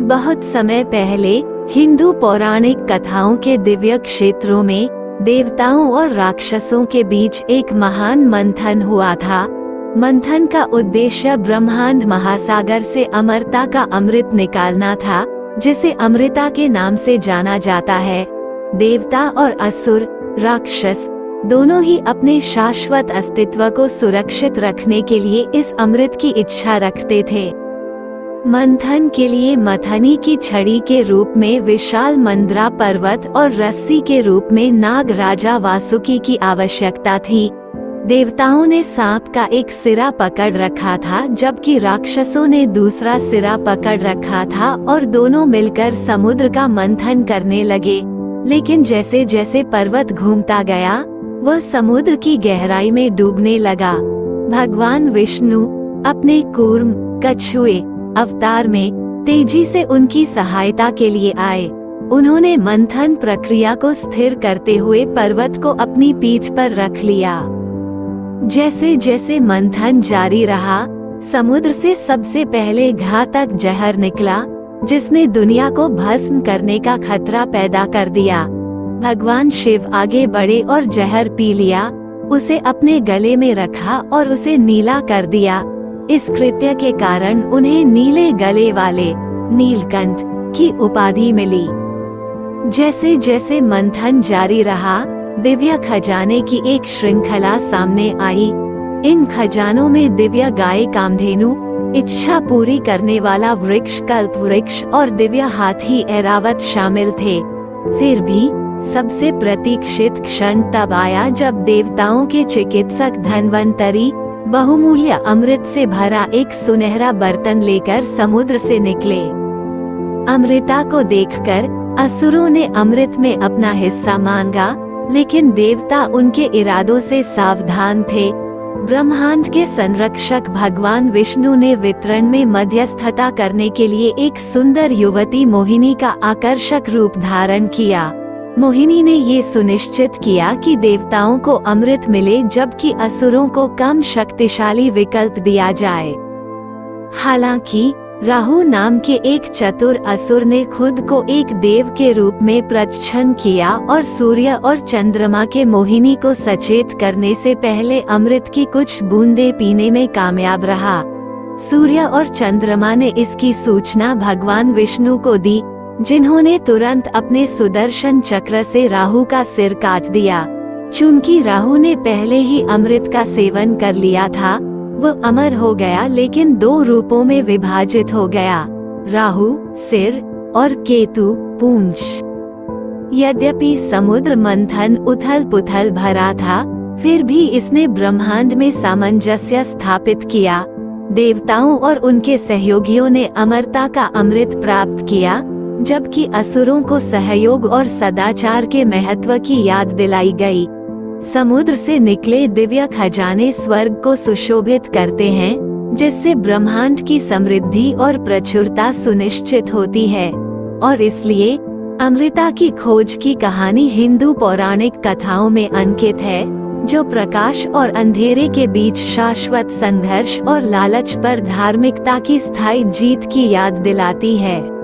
बहुत समय पहले हिंदू पौराणिक कथाओं के दिव्य क्षेत्रों में देवताओं और राक्षसों के बीच एक महान मंथन हुआ था। मंथन का उद्देश्य ब्रह्मांड महासागर से अमरता का अमृत निकालना था, जिसे अमृता के नाम से जाना जाता है। देवता और असुर, राक्षस दोनों ही अपने शाश्वत अस्तित्व को सुरक्षित रखने के लिए इस अमृत की इच्छा रखते थे। मंथन के लिए मथनी की छड़ी के रूप में विशाल मंदरा पर्वत और रस्सी के रूप में नाग राजा वासुकी की आवश्यकता थी। देवताओं ने सांप का एक सिरा पकड़ रखा था, जबकि राक्षसों ने दूसरा सिरा पकड़ रखा था और दोनों मिलकर समुद्र का मंथन करने लगे। लेकिन जैसे जैसे पर्वत घूमता गया, वह समुद्र की गहराई में डूबने लगा। भगवान विष्णु अपने कूर्म कछुए अवतार में तेजी से उनकी सहायता के लिए आए। उन्होंने मंथन प्रक्रिया को स्थिर करते हुए पर्वत को अपनी पीठ पर रख लिया। जैसे जैसे मंथन जारी रहा, समुद्र से सबसे पहले घातक जहर निकला, जिसने दुनिया को भस्म करने का खतरा पैदा कर दिया। भगवान शिव आगे बढ़े और जहर पी लिया, उसे अपने गले में रखा और उसे नीला कर दिया। इस कृत्य के कारण उन्हें नीले गले वाले नीलकंठ की उपाधि मिली। जैसे जैसे मंथन जारी रहा, दिव्य खजाने की एक श्रृंखला सामने आई। इन खजानों में दिव्य गाय कामधेनु, इच्छा पूरी करने वाला वृक्ष कल्प वृक्ष और दिव्य हाथी ऐरावत शामिल थे। फिर भी सबसे प्रतीक्षित क्षण तब आया जब देवताओं के चिकित्सक धन्वंतरी बहुमूल्य अमृत से भरा एक सुनहरा बर्तन लेकर समुद्र से निकले। अमृता को देखकर असुरों ने अमृत में अपना हिस्सा मांगा, लेकिन देवता उनके इरादों से सावधान थे। ब्रह्मांड के संरक्षक भगवान विष्णु ने वितरण में मध्यस्थता करने के लिए एक सुंदर युवती मोहिनी का आकर्षक रूप धारण किया। मोहिनी ने ये सुनिश्चित किया कि देवताओं को अमृत मिले, जबकि असुरों को कम शक्तिशाली विकल्प दिया जाए। हालांकि राहु नाम के एक चतुर असुर ने खुद को एक देव के रूप में प्रच्छन्न किया और सूर्य और चंद्रमा के मोहिनी को सचेत करने से पहले अमृत की कुछ बूंदें पीने में कामयाब रहा। सूर्य और चंद्रमा ने इसकी सूचना भगवान विष्णु को दी, जिन्होंने तुरंत अपने सुदर्शन चक्र से राहु का सिर काट दिया। चूंकि राहु ने पहले ही अमृत का सेवन कर लिया था, वह अमर हो गया, लेकिन दो रूपों में विभाजित हो गया, राहु सिर और केतु पूंछ। यद्यपि समुद्र मंथन उथल पुथल भरा था, फिर भी इसने ब्रह्मांड में सामंजस्य स्थापित किया। देवताओं और उनके सहयोगियों ने अमरता का अमृत प्राप्त किया, जबकि असुरों को सहयोग और सदाचार के महत्व की याद दिलाई गई। समुद्र से निकले दिव्य खजाने स्वर्ग को सुशोभित करते हैं, जिससे ब्रह्मांड की समृद्धि और प्रचुरता सुनिश्चित होती है। और इसलिए अमृता की खोज की कहानी हिंदू पौराणिक कथाओं में अंकित है, जो प्रकाश और अंधेरे के बीच शाश्वत संघर्ष और लालच पर धार्मिकता की स्थायी जीत की याद दिलाती है।